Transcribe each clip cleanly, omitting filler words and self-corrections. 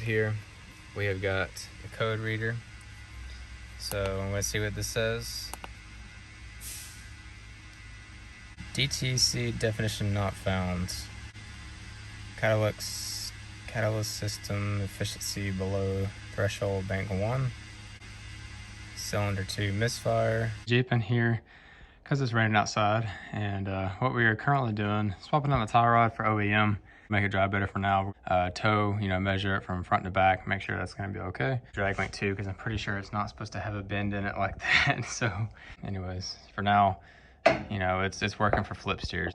inside here, we have got the code reader. So let's see what this says. DTC definition not found. Catalyst system efficiency below threshold, bank 1. Cylinder 2 misfire. Jeep in here because it's raining outside, and what we are currently doing is swapping out the tie rod for OEM. Make it dry better for now. Toe, measure it from front to back, make sure that's gonna be okay. Drag link 2, because I'm pretty sure it's not supposed to have a bend in it like that. So anyways, for now, it's working for flip steers.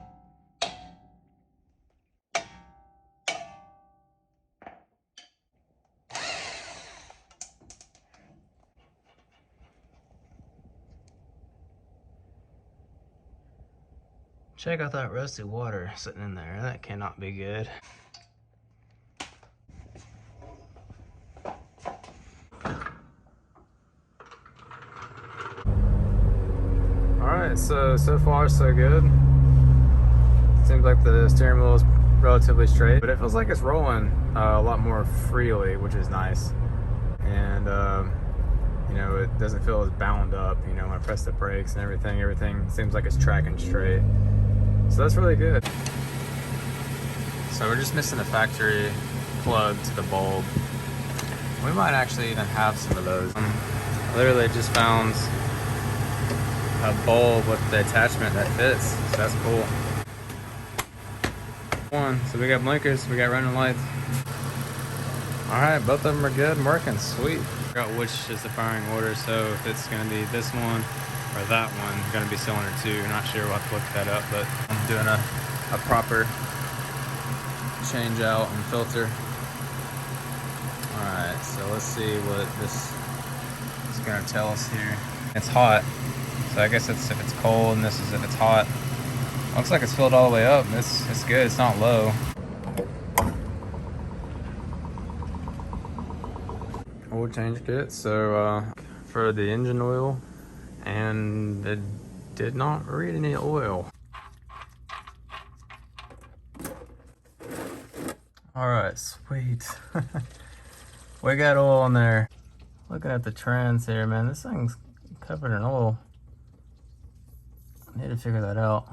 Check out that rusty water sitting in there. That cannot be good. Alright, so far so good. Seems like the steering wheel is relatively straight, but it feels like it's rolling a lot more freely, which is nice. And it doesn't feel as bound up. When I press the brakes and everything seems like it's tracking straight. So that's really good. So we're just missing a factory plug to the bulb. We might actually even have some of those. Literally just found a bulb with the attachment that fits, so that's cool. So we got blinkers, we got running lights. All right, both of them are good and working, sweet. Figure out which is the firing order, so if it's gonna be this one or that one, gonna be cylinder 2. Not sure, we'll have to look that up, but I'm doing a proper change out and filter. All right, so let's see what this is gonna tell us here. It's hot, so I guess it's if it's cold, and this is if it's hot. Looks like it's filled all the way up. It's good, it's not low. Oil change kit, so for the engine oil, and it did not read any oil. All right, sweet. We got oil in there. Looking at the trends here, man, this thing's covered in oil. I need to figure that out.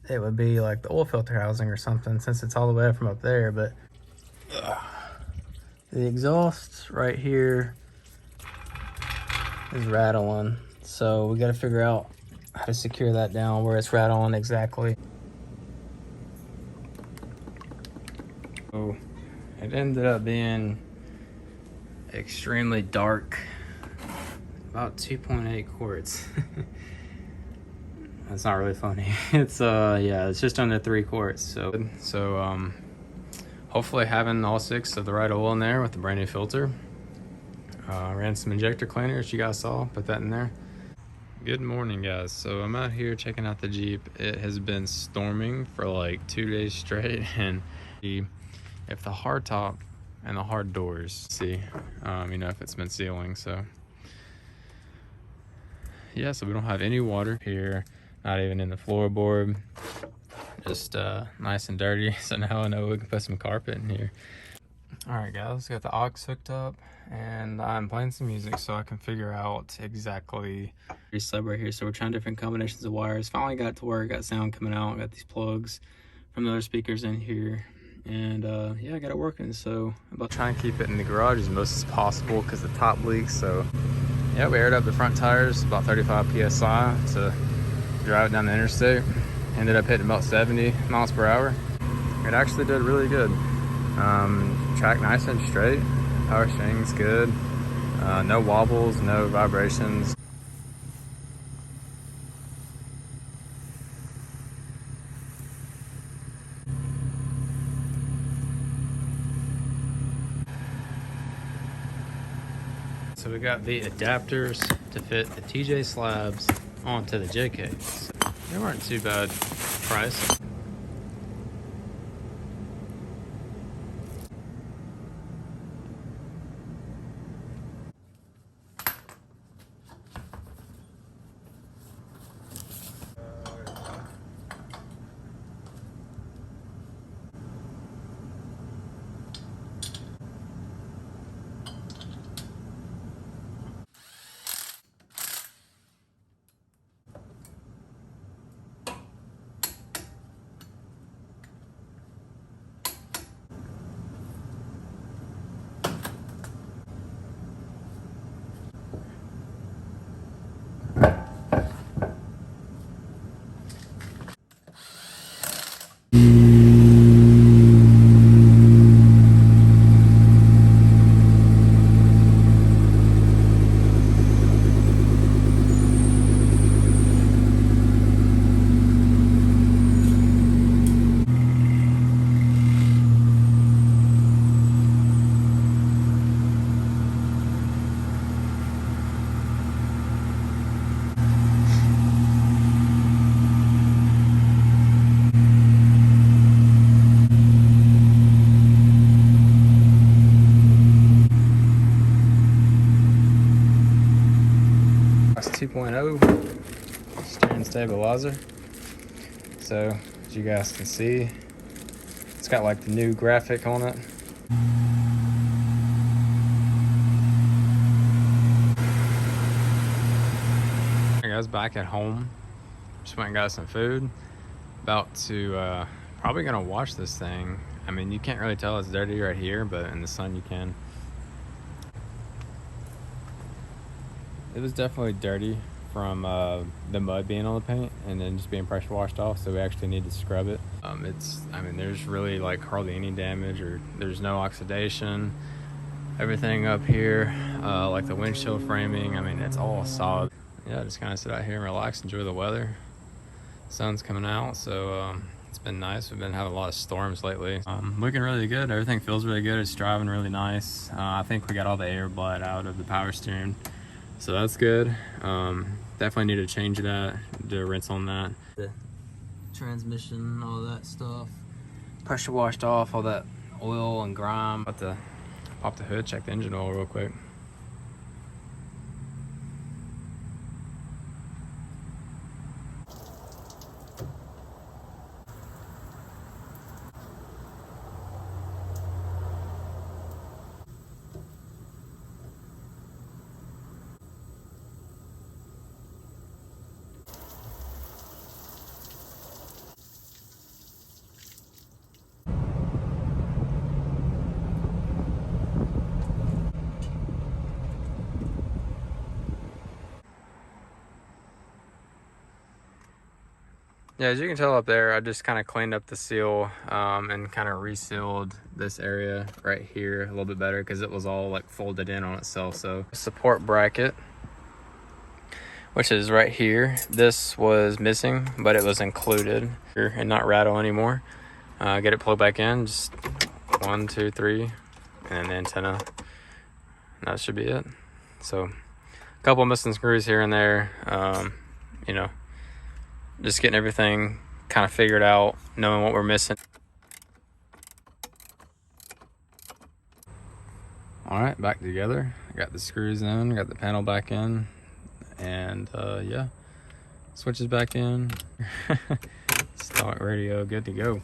It would be like the oil filter housing or something, since it's all the way up from up there, but the exhaust right here is rattling. So we got to figure out how to secure that down where it's rattling exactly. So it ended up being extremely dark, about 2.8 quarts. That's not really funny. It's yeah, it's just under 3 quarts. So hopefully having all 6 of the right oil in there with the brand new filter. Ran some injector cleaner, as you guys saw, put that in there. Good morning, guys. So I'm out here checking out the Jeep. It has been storming for like 2 days straight, and if the hard top and the hard doors, see, if it's been sealing. So yeah, so we don't have any water here, not even in the floorboard, just nice and dirty. So now I know we can put some carpet in here. All right, guys, got the aux hooked up, and I'm playing some music so I can figure out exactly the sub right here. So we're trying different combinations of wires. Finally got to work, got sound coming out, got these plugs from the other speakers in here, and yeah, I got it working. So I'm about trying to keep it in the garage as most as possible because the top leaks. So yeah, we aired up the front tires about 35 psi to drive it down the interstate. Ended up hitting about 70 miles per hour. It actually did really good. Track nice and straight, power steering's good, no wobbles, no vibrations. So we got the adapters to fit the TJ slabs onto the Jks. They weren't too bad price. 2.0 steering stabilizer. So as you guys can see, it's got like the new graphic on it. Hey guys, back at home. Just went and got some food. About to probably gonna wash this thing. I mean, you can't really tell it's dirty right here, but in the sun you can. It was definitely dirty from the mud being on the paint and then just being pressure washed off, so we actually need to scrub it. I mean, there's really like hardly any damage, or there's no oxidation. Everything up here, like the windshield framing, I mean, it's all solid. Yeah, just kind of sit out here and relax, enjoy the weather. Sun's coming out, so it's been nice. We've been having a lot of storms lately. Looking really good. Everything feels really good. It's driving really nice. I think we got all the air bled out of the power steering, so that's good. Definitely need to change that, do a rinse on that. The transmission, all that stuff. Pressure washed off all that oil and grime. About to pop the hood, check the engine oil real quick. Yeah, as you can tell up there, I just kind of cleaned up the seal and kind of resealed this area right here a little bit better because it was all like folded in on itself. So support bracket, which is right here. This was missing, but it was included and not rattle anymore. Get it plugged back in, just 1, 2, 3, and the antenna. And that should be it. So a couple missing screws here and there, you know, just getting everything kind of figured out, knowing what we're missing. All right, back together. I got the screws in, got the panel back in, and yeah, switches back in. Start radio, good to go.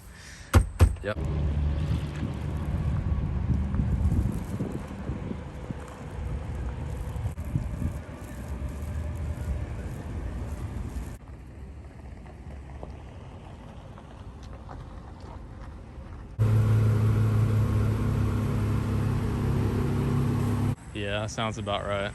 Yep. Yeah, that sounds about right.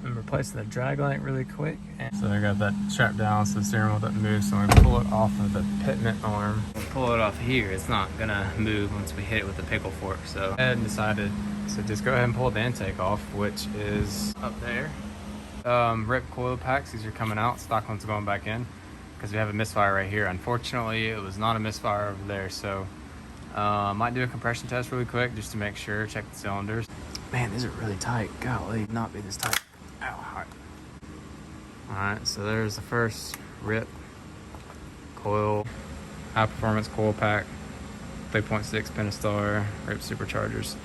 I'm replacing the drag light really quick. So I got that strapped down so the steering wheel doesn't move, so I'm gonna pull it off of the pitment arm. We'll pull it off here, it's not gonna move once we hit it with the pickle fork. So I decided, so just go ahead and pull the intake off, which is up there. Rip coil packs, these are coming out, stock ones going back in, because we have a misfire right here. Unfortunately, it was not a misfire over there, so might do a compression test really quick just to make sure, check the cylinders. Man, these are really tight. Golly, not be this tight. Ow, hot. Alright, so there's the first rip coil, high performance coil pack, 3.6 Pentastar, rip superchargers.